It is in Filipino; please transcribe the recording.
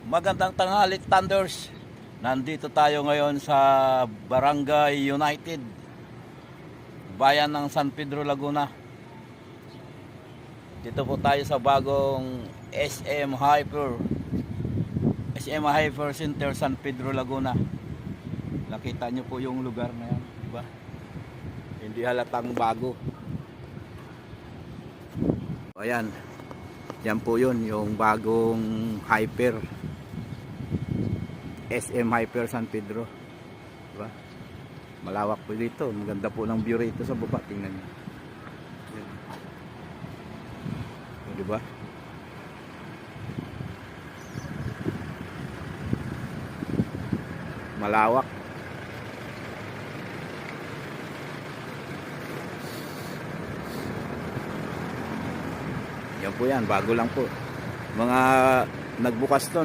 Magandang tanghali, Thunders. Nandito tayo ngayon sa Barangay United, bayan ng San Pedro, Laguna. Dito po tayo sa bagong SM Hyper Center, San Pedro, Laguna. Nakita nyo po yung lugar na yan, diba? Hindi halatang bago. Ayan, yan po yun, yung bagong Hyper SM Hyper San Pedro, diba? Malawak po dito, maganda po ng view rito sa baba, tingnan nyo. Diba? Malawak. Yan po yan, bago lang po. Mga nagbukas to